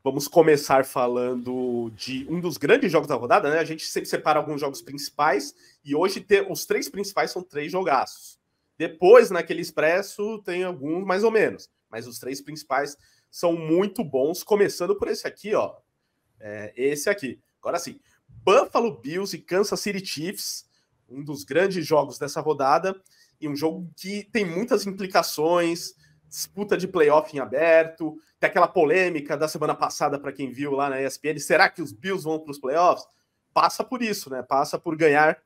Vamos começar falando de um dos grandes jogos da rodada, né? A gente sempre separa alguns jogos principais e hoje os 3 principais são 3 jogaços. Depois, naquele expresso, tem alguns mais ou menos, mas os 3 principais são muito bons, começando por esse aqui, ó. Esse aqui. Agora sim, Buffalo Bills e Kansas City Chiefs, um dos grandes jogos dessa rodada, e um jogo que tem muitas implicações, disputa de playoff em aberto, tem aquela polêmica da semana passada para quem viu lá na ESPN, será que os Bills vão para os playoffs? Passa por isso, né? Passa por ganhar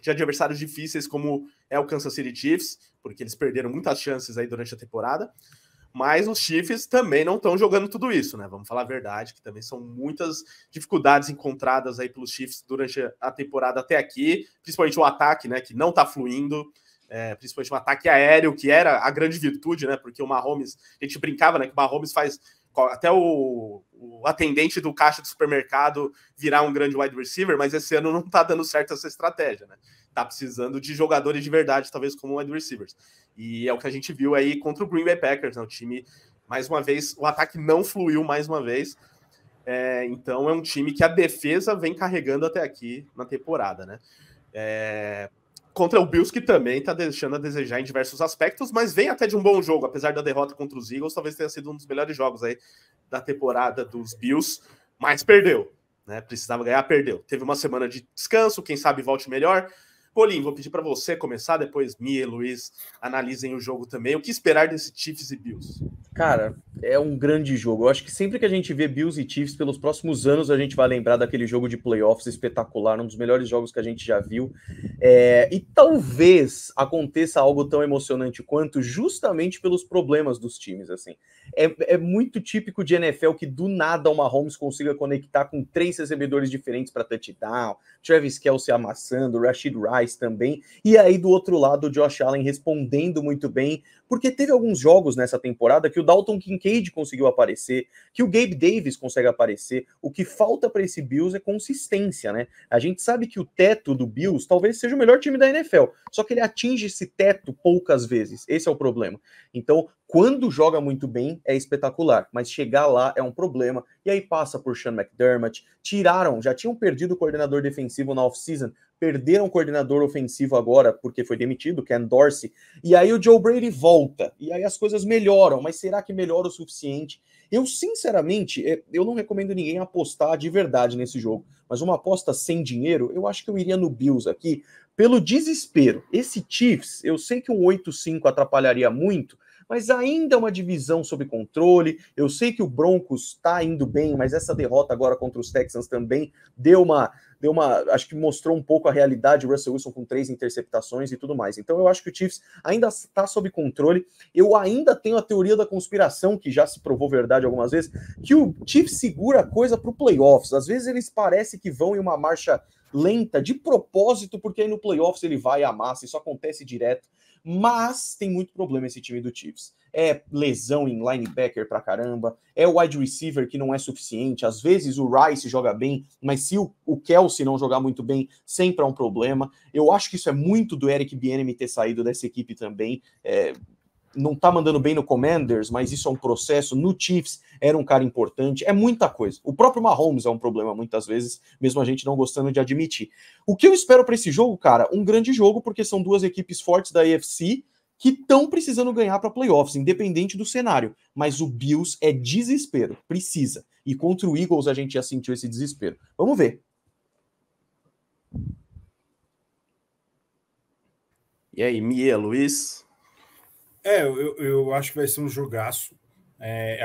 de adversários difíceis como é o Kansas City Chiefs, porque eles perderam muitas chances aí durante a temporada, mas os Chiefs também não estão jogando tudo isso, né? Vamos falar a verdade, que também são muitas dificuldades encontradas aí pelos Chiefs durante a temporada até aqui, principalmente o ataque, né, que não está fluindo, principalmente o ataque aéreo, que era a grande virtude, né? Porque o Mahomes, a gente brincava, né, que o Mahomes faz até o atendente do caixa do supermercado virar um grande wide receiver, mas esse ano não está dando certo essa estratégia, né? Tá precisando de jogadores de verdade, talvez como wide receivers. E é o que a gente viu aí contra o Green Bay Packers, né? O time, mais uma vez, o ataque não fluiu mais uma vez. Então é um time que a defesa vem carregando até aqui na temporada, né? Contra o Bills, que também está deixando a desejar em diversos aspectos, mas vem até de um bom jogo, apesar da derrota contra os Eagles, talvez tenha sido um dos melhores jogos aí da temporada dos Bills, mas perdeu, né? Precisava ganhar, perdeu. Teve uma semana de descanso, quem sabe volte melhor. Golim, vou pedir para você começar, depois Mia e Luiz analisem o jogo também. O que esperar desse Chiefs e Bills? Cara, é um grande jogo. Eu acho que sempre que a gente vê Bills e Chiefs pelos próximos anos, a gente vai lembrar daquele jogo de playoffs espetacular, um dos melhores jogos que a gente já viu. E talvez aconteça algo tão emocionante quanto, justamente pelos problemas dos times. Assim, é muito típico de NFL que do nada o Mahomes consiga conectar com 3 recebedores diferentes para touchdown, Travis Kelce amassando, Rashid Rice também, e aí do outro lado o Josh Allen respondendo muito bem, porque teve alguns jogos nessa temporada que o Dalton Kincaid conseguiu aparecer, que o Gabe Davis consegue aparecer. O que falta para esse Bills é consistência, né? A gente sabe que o teto do Bills talvez seja o melhor time da NFL, só que ele atinge esse teto poucas vezes, esse é o problema. Então, quando joga muito bem, é espetacular, mas chegar lá é um problema, e aí passa por Sean McDermott, já tinham perdido o coordenador defensivo na off-season, perderam o coordenador ofensivo agora, porque foi demitido, Ken Dorsey, e aí o Joe Brady volta, e aí as coisas melhoram, mas será que melhora o suficiente? Eu, sinceramente, eu não recomendo ninguém apostar de verdade nesse jogo, mas uma aposta sem dinheiro, eu acho que eu iria no Bills aqui, pelo desespero. Esse Chiefs, eu sei que um 8-5 atrapalharia muito, mas ainda é uma divisão sob controle. Eu sei que o Broncos está indo bem, mas essa derrota agora contra os Texans também acho que mostrou um pouco a realidade, o Russell Wilson com 3 interceptações e tudo mais. Então eu acho que o Chiefs ainda está sob controle. Eu ainda tenho a teoria da conspiração, que já se provou verdade algumas vezes, que o Chiefs segura a coisa para o playoffs. Às vezes eles parecem que vão em uma marcha lenta, de propósito, porque aí no playoffs ele vai e amassa, isso acontece direto. Mas tem muito problema esse time do Chiefs. É lesão em linebacker pra caramba, é o wide receiver que não é suficiente, às vezes o Rice joga bem, mas se o Kelce não jogar muito bem, sempre é um problema. Eu acho que isso é muito do Eric Bieniemy ter saído dessa equipe também, não tá mandando bem no Commanders, mas isso é um processo. No Chiefs era um cara importante, é muita coisa. O próprio Mahomes é um problema muitas vezes, mesmo a gente não gostando de admitir. O que eu espero para esse jogo, cara? Um grande jogo, porque são 2 equipes fortes da AFC que estão precisando ganhar para playoffs, independente do cenário. Mas o Bills é desespero, precisa. E contra o Eagles a gente já sentiu esse desespero. Vamos ver. E aí, Mia, Luiz? Eu acho que vai ser um jogaço.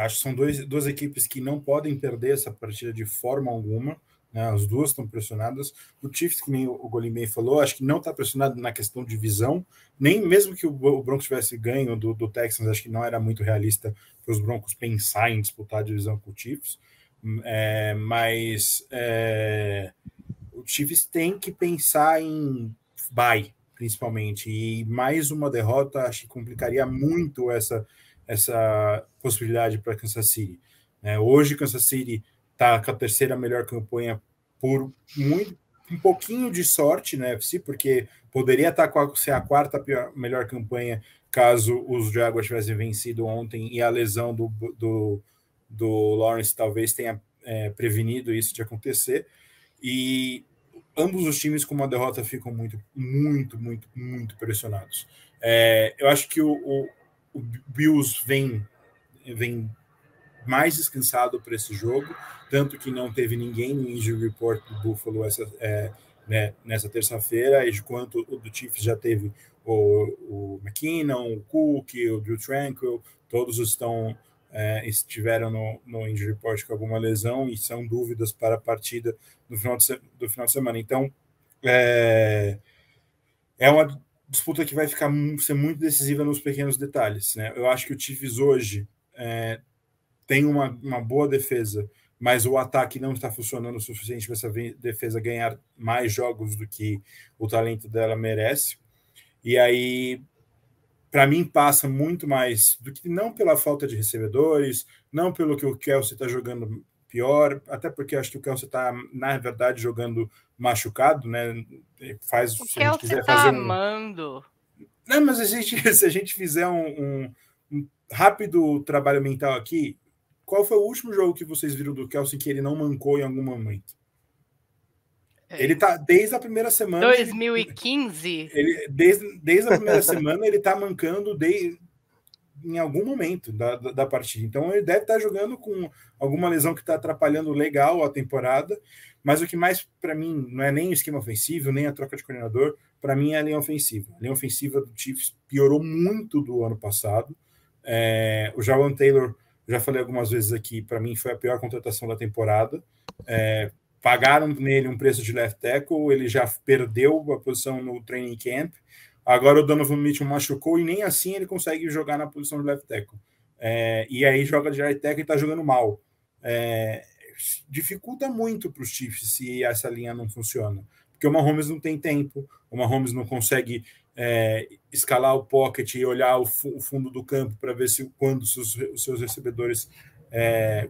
Acho que são duas equipes que não podem perder essa partida de forma alguma. Né? As duas estão pressionadas. O Chiefs, que nem o Golim bem falou, acho que não está pressionado na questão de visão. Nem mesmo que o Broncos tivesse ganho do Texans, acho que não era muito realista para os Broncos pensar em disputar a divisão com o Chiefs. Mas o Chiefs tem que pensar em bye, principalmente, e mais uma derrota acho que complicaria muito essa possibilidade para Kansas City. Hoje Kansas City está com a 3ª melhor campanha por um pouquinho de sorte na UFC, porque poderia estar ser a 4ª melhor campanha caso os Jaguars tivessem vencido ontem e a lesão do do Lawrence talvez tenha prevenido isso de acontecer, e ambos os times com uma derrota ficam muito, muito, muito, muito pressionados. Eu acho que o Bills vem mais descansado para esse jogo, tanto que não teve ninguém no injury report do Buffalo nessa terça-feira, e quanto o do Chiefs já teve o McKinnon, o Cook, o Drew Tranquil, todos estiveram no injury report com alguma lesão e são dúvidas para a partida do final de semana. Então, é uma disputa que vai ser muito decisiva nos pequenos detalhes, né? Eu acho que o Chiefs hoje tem uma boa defesa, mas o ataque não está funcionando o suficiente para essa defesa ganhar mais jogos do que o talento dela merece. E aí, para mim, passa muito mais do que não pela falta de recebedores, não pelo que o Kelce está jogando pior, até porque acho que o Kelce está, na verdade, jogando machucado, né? O Kelce está amando. Não, mas se a gente fizer um rápido trabalho mental aqui, qual foi o último jogo que vocês viram do Kelce que ele não mancou em algum momento? Ele tá desde a primeira semana. 2015? Desde a primeira semana ele tá mancando em algum momento da partida. Então ele deve estar jogando com alguma lesão que está atrapalhando legal a temporada. Mas o que mais para mim não é nem o esquema ofensivo, nem a troca de coordenador, para mim é a linha ofensiva. A linha ofensiva do Chiefs piorou muito do ano passado. O Jawan Taylor, já falei algumas vezes aqui, para mim foi a pior contratação da temporada. Pagaram nele um preço de left tackle, ele já perdeu a posição no training camp. Agora o Donovan Mitchell machucou e nem assim ele consegue jogar na posição de left tackle. E aí joga de right tackle e está jogando mal. Dificulta muito para os Chiefs se essa linha não funciona. Porque o Mahomes não tem tempo, o Mahomes não consegue escalar o pocket e olhar o fundo do campo para ver quando os seus recebedores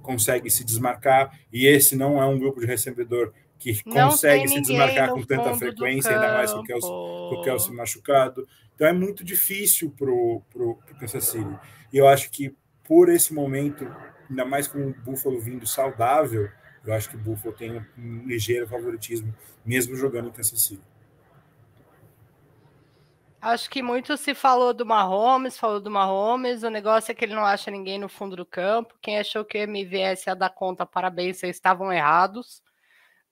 conseguem se desmarcar, e esse não é um grupo de recebedor que consegue se desmarcar com tanta frequência, ainda mais com o Kelce machucado. Então é muito difícil para o Kansas City. E eu acho que por esse momento, ainda mais com o Buffalo vindo saudável, eu acho que o Buffalo tem um ligeiro favoritismo, mesmo jogando em Kansas City. Acho que muito se falou do Mahomes, o negócio é que ele não acha ninguém no fundo do campo. Quem achou que o MVS ia dar conta, parabéns, vocês estavam errados.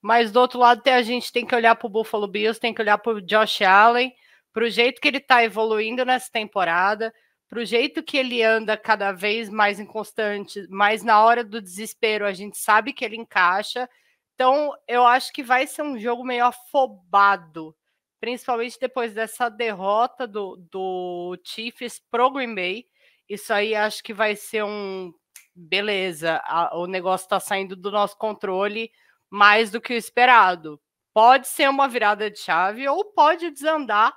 Mas do outro lado, a gente tem que olhar para o Buffalo Bills, tem que olhar para o Josh Allen, para o jeito que ele está evoluindo nessa temporada, para o jeito que ele anda cada vez mais inconstante, mas na hora do desespero a gente sabe que ele encaixa. Então, eu acho que vai ser um jogo meio afobado, principalmente depois dessa derrota do Chiefs pro Green Bay. Isso aí acho que vai ser beleza, o negócio está saindo do nosso controle mais do que o esperado. Pode ser uma virada de chave ou pode desandar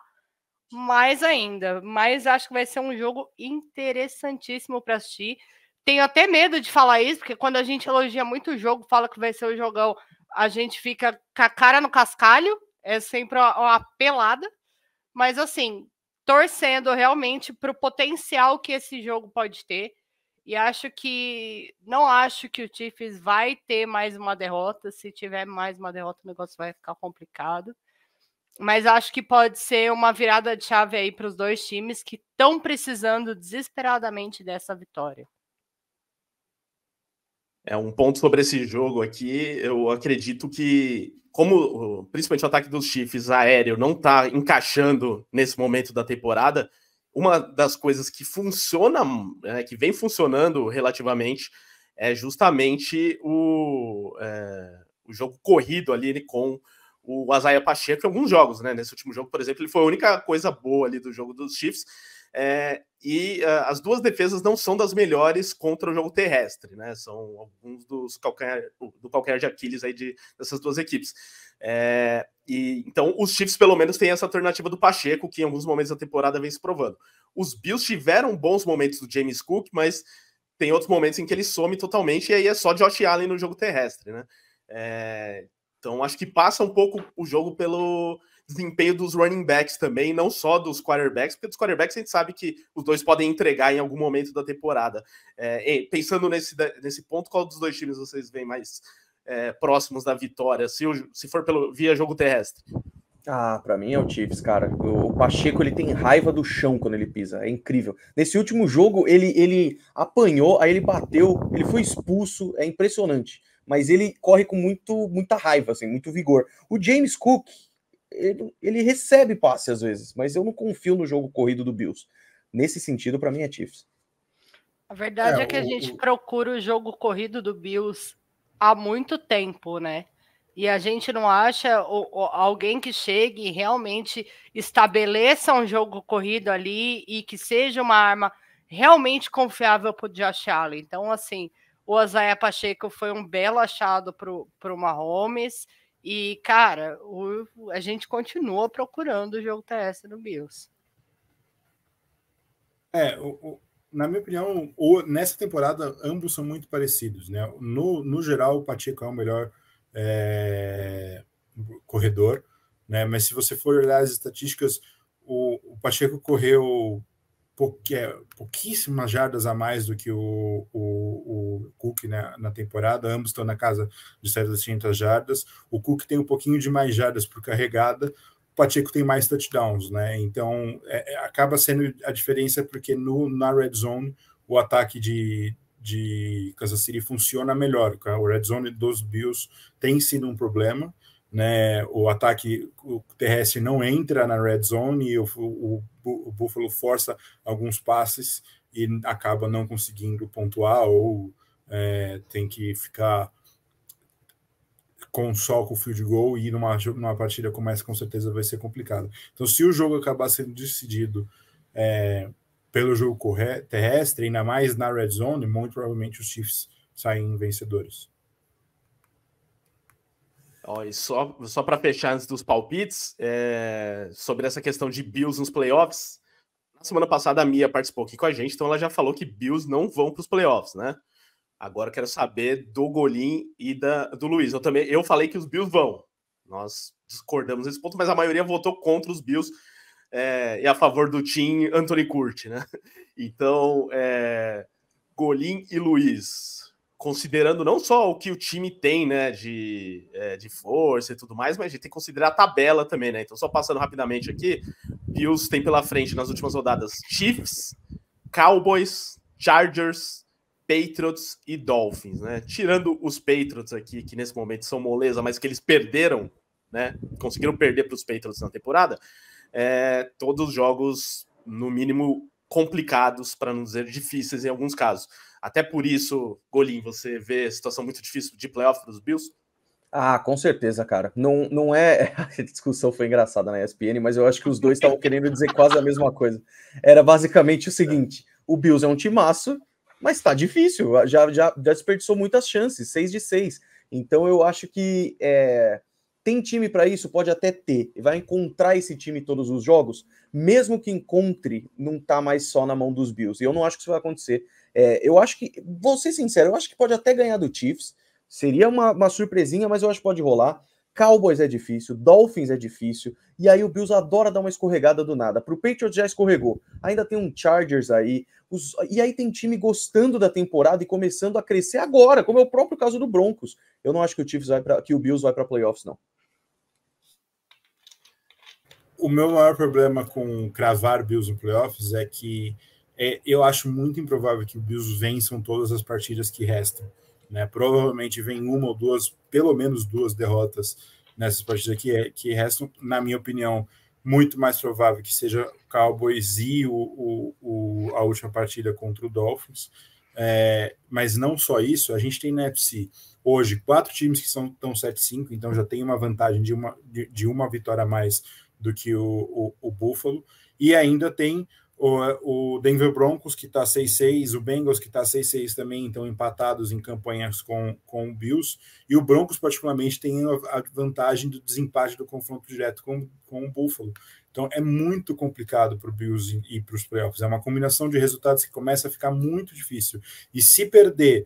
mais ainda, mas acho que vai ser um jogo interessantíssimo para assistir. Tenho até medo de falar isso, porque quando a gente elogia muito o jogo, fala que vai ser um jogão, a gente fica com a cara no cascalho, é sempre uma pelada, mas assim, torcendo realmente para o potencial que esse jogo pode ter. E não acho que o Chiefs vai ter mais uma derrota. Se tiver mais uma derrota, o negócio vai ficar complicado. Mas acho que pode ser uma virada de chave aí para os dois times que estão precisando desesperadamente dessa vitória. Um ponto sobre esse jogo aqui, eu acredito que, como principalmente o ataque dos Chiefs aéreo não está encaixando nesse momento da temporada, uma das coisas que funciona, que vem funcionando relativamente, é justamente o jogo corrido ali com o Isaiah Pacheco em alguns jogos, né? Nesse último jogo, por exemplo, ele foi a única coisa boa ali do jogo dos Chiefs. E as duas defesas não são das melhores contra o jogo terrestre, né? São alguns do calcanhar de Aquiles aí dessas duas equipes. Então, os Chiefs pelo menos têm essa alternativa do Pacheco, que em alguns momentos da temporada vem se provando. Os Bills tiveram bons momentos do James Cook, mas tem outros momentos em que ele some totalmente, e aí é só Josh Allen no jogo terrestre, né? Então, acho que passa um pouco o jogo desempenho dos running backs também, não só dos quarterbacks, porque dos quarterbacks a gente sabe que os dois podem entregar em algum momento da temporada. Pensando nesse ponto, qual dos dois times vocês veem mais próximos da vitória, se for via jogo terrestre? Ah, pra mim é o Chiefs, cara. O Pacheco, ele tem raiva do chão quando ele pisa. É incrível. Nesse último jogo, ele apanhou, aí ele bateu, ele foi expulso. É impressionante. Mas ele corre com muita raiva, assim, muito vigor. O James Cook, ele recebe passe às vezes, mas eu não confio no jogo corrido do Bills. Nesse sentido, pra mim é Chiefs. A verdade é que a gente procura o jogo corrido do Bills há muito tempo, né? E a gente não acha alguém que chegue e realmente estabeleça um jogo corrido ali e que seja uma arma realmente confiável para o Josh Allen. Então, assim, o Isaiah Pacheco foi um belo achado para o Mahomes. E, cara, a gente continua procurando o jogo terrestre do Bills. Na minha opinião, nessa temporada, ambos são muito parecidos, né? No geral, o Pacheco é o melhor corredor, né? Mas se você for olhar as estatísticas, o Pacheco correu pouquíssimas jardas a mais do que o Cook, né, na temporada. Ambos estão na casa de 700 jardas. O Cook tem um pouquinho de mais jardas por carregada, o Pacheco tem mais touchdowns, né? Então acaba sendo a diferença, porque na red zone o ataque de Kansas City funciona melhor. O red zone dos Bills tem sido um problema, né? O ataque terrestre não entra na red zone e o Buffalo força alguns passes e acaba não conseguindo pontuar, ou tem que ficar com o field goal, e numa partida como essa com certeza vai ser complicado. Então, se o jogo acabar sendo decidido pelo jogo terrestre, ainda mais na red zone, muito provavelmente os Chiefs saem vencedores. E só para fechar antes dos palpites, sobre essa questão de Bills nos playoffs, na semana passada a Mia participou aqui com a gente, então ela já falou que Bills não vão para os playoffs, né? Agora eu quero saber do Golim e do Luiz. Eu falei que os Bills vão. Nós discordamos nesse ponto, mas a maioria votou contra os Bills e a favor do time Anthony Curti, né? Então, Golim e Luiz, considerando não só o que o time tem, né, de força e tudo mais, mas a gente tem que considerar a tabela também, né? Então, só passando rapidamente aqui, Bills tem pela frente nas últimas rodadas Chiefs, Cowboys, Chargers, Patriots e Dolphins, né? Tirando os Patriots aqui, que nesse momento são moleza, mas que eles perderam, né? Conseguiram perder para os Patriots na temporada, todos os jogos, no mínimo, complicados, para não dizer difíceis em alguns casos. Até por isso, Golim, você vê a situação muito difícil de playoff para os Bills? Ah, com certeza, cara. Não é... A discussão foi engraçada na ESPN, mas eu acho que os dois estavam querendo dizer quase a mesma coisa. Era basicamente o seguinte: o Bills é um timaço, mas tá difícil. Já desperdiçou muitas chances, 6-6. Então eu acho que tem time para isso, pode até ter. Vai encontrar esse time todos os jogos, mesmo que encontre, não tá mais só na mão dos Bills. E eu não acho que isso vai acontecer. Eu acho que, vou ser sincero, eu acho que pode até ganhar do Chiefs. Seria uma surpresinha, mas eu acho que pode rolar. Cowboys é difícil, Dolphins é difícil, e aí o Bills adora dar uma escorregada do nada. Pro Patriots já escorregou, ainda tem um Chargers aí, e aí tem time gostando da temporada e começando a crescer agora, como é o próprio caso do Broncos. Eu não acho que o Bills vai para playoffs, não. O meu maior problema com cravar Bills no playoffs é que eu acho muito improvável que o Bills vençam todas as partidas que restam, né? Provavelmente vem uma ou duas, pelo menos duas derrotas nessas partidas que restam. Na minha opinião, muito mais provável que seja o Cowboys e a última partida contra o Dolphins. Mas não só isso, a gente tem na NFC hoje 4 times que estão 7-5, então já tem uma vantagem de uma vitória a mais do que o Buffalo, e ainda tem o Denver Broncos, que está 6-6, o Bengals, que está 6-6 também, então empatados em campanhas com o Bills, e o Broncos, particularmente, tem a vantagem do desempate do confronto direto com o Buffalo. Então é muito complicado para o Bills ir para os playoffs. É uma combinação de resultados que começa a ficar muito difícil. E se perder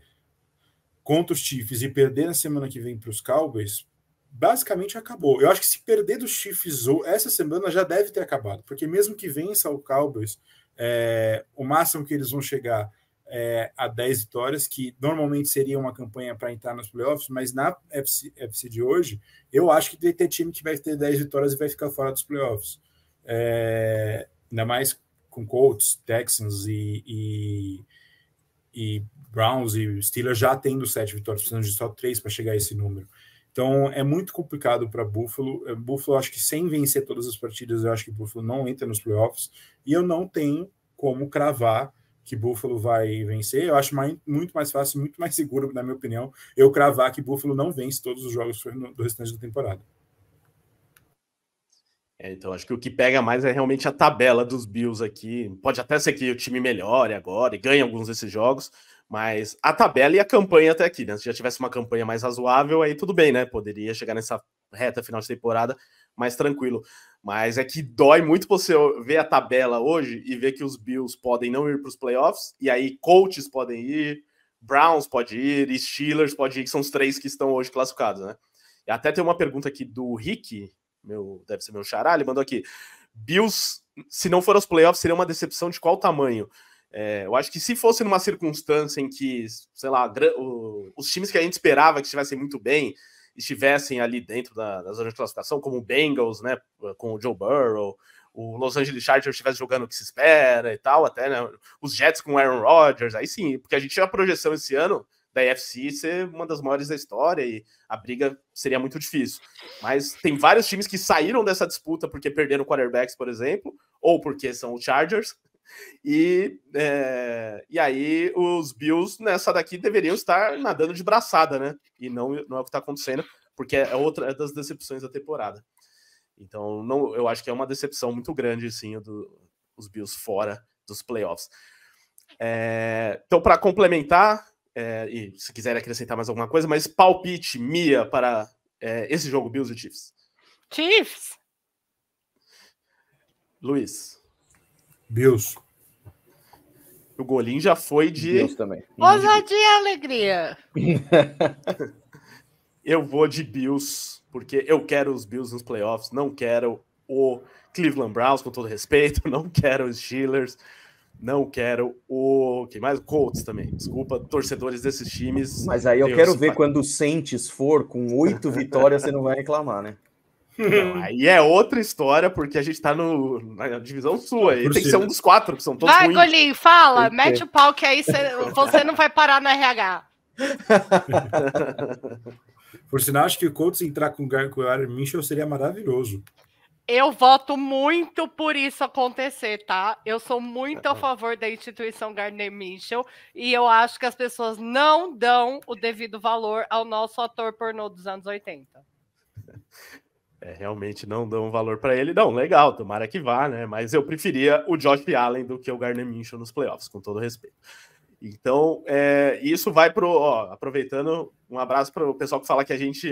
contra os Chiefs e perder na semana que vem para os Cowboys, basicamente acabou. Eu acho que se perder dos Chiefs essa semana já deve ter acabado, porque mesmo que vença o Cowboys, o máximo que eles vão chegar é a 10 vitórias, que normalmente seria uma campanha para entrar nos playoffs, mas na FC de hoje, eu acho que vai ter time que vai ter 10 vitórias e vai ficar fora dos playoffs. Ainda mais com Colts, Texans e Browns e Steelers já tendo 7 vitórias, precisando de só 3 para chegar a esse número. Então é muito complicado para Buffalo. Buffalo, acho que sem vencer todas as partidas, eu acho que Buffalo não entra nos playoffs, e eu não tenho como cravar que Buffalo vai vencer. Eu acho muito mais fácil, muito mais seguro, na minha opinião, eu cravar que Buffalo não vence todos os jogos do restante da temporada. Então acho que o que pega mais é realmente a tabela dos Bills aqui. Pode até ser que o time melhore agora e ganhe alguns desses jogos, mas a tabela e a campanha até aqui, né? Se já tivesse uma campanha mais razoável, aí tudo bem, né? Poderia chegar nessa reta final de temporada mais tranquilo. Mas é que dói muito você ver a tabela hoje e ver que os Bills podem não ir para os playoffs, e aí Colts podem ir, Browns pode ir, e Steelers pode ir, que são os 3 que estão hoje classificados, né? E até tem uma pergunta aqui do Rick, deve ser meu xará, ele mandou aqui: Bills, se não for aos playoffs, seria uma decepção de qual tamanho? Eu acho que se fosse numa circunstância em que, sei lá, os times que a gente esperava que estivessem muito bem, estivessem ali dentro da zona de classificação, como o Bengals, né, com o Joe Burrow, o Los Angeles Chargers estivesse jogando o que se espera e tal, até, né, os Jets com o Aaron Rodgers, aí sim, porque a gente tinha a projeção esse ano da AFC ser uma das maiores da história e a briga seria muito difícil. Mas tem vários times que saíram dessa disputa porque perderam quarterbacks, por exemplo, ou porque são os Chargers, e aí os Bills nessa daqui deveriam estar nadando de braçada, né? E não é o que está acontecendo, porque é outra das decepções da temporada. Então, eu acho que é uma decepção muito grande, sim, os Bills fora dos playoffs. Então, para complementar, e se quiser acrescentar mais alguma coisa, mas palpite, Mia, para esse jogo Bills e Chiefs. Chiefs. Luiz. Bills. O Golim já foi de... Bills também. Ousadia e alegria. Eu vou de Bills, porque eu quero os Bills nos playoffs, não quero o Cleveland Browns, com todo respeito, não quero os Steelers, não quero quem mais? O Colts também. Desculpa, torcedores desses times. Mas aí eu quero ver quando o Saints for com 8 vitórias, você não vai reclamar, né? Não, aí é outra história, porque a gente tá na divisão sul, aí tem que ser um dos 4, que são todos ruins. Vai, Golim, fala, mete o pau que aí você não vai parar no RH. Por sinal, acho que o Colts entrar com o Aaron Mitchell seria maravilhoso. Eu voto muito por isso acontecer, tá? Eu sou muito a favor da instituição Gardner Minshew e eu acho que as pessoas não dão o devido valor ao nosso ator pornô dos anos 80. Realmente não dão valor para ele. Não, legal, tomara que vá, né? Mas eu preferia o Josh Allen do que o Gardner Minshew nos playoffs, com todo respeito. Então, isso vai aproveitando, um abraço para o pessoal que fala que a gente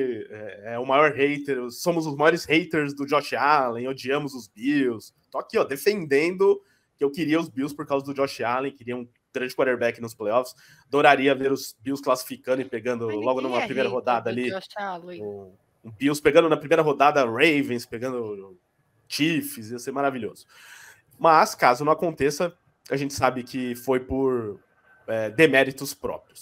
é o maior hater, somos os maiores haters do Josh Allen, odiamos os Bills. Tô aqui, defendendo que eu queria os Bills por causa do Josh Allen, queria um grande quarterback nos playoffs. Adoraria ver os Bills classificando e pegando logo numa primeira rodada ali. Um Bills pegando na primeira rodada Ravens, pegando Chiefs, ia ser maravilhoso. Mas, caso não aconteça, a gente sabe que foi por deméritos próprios.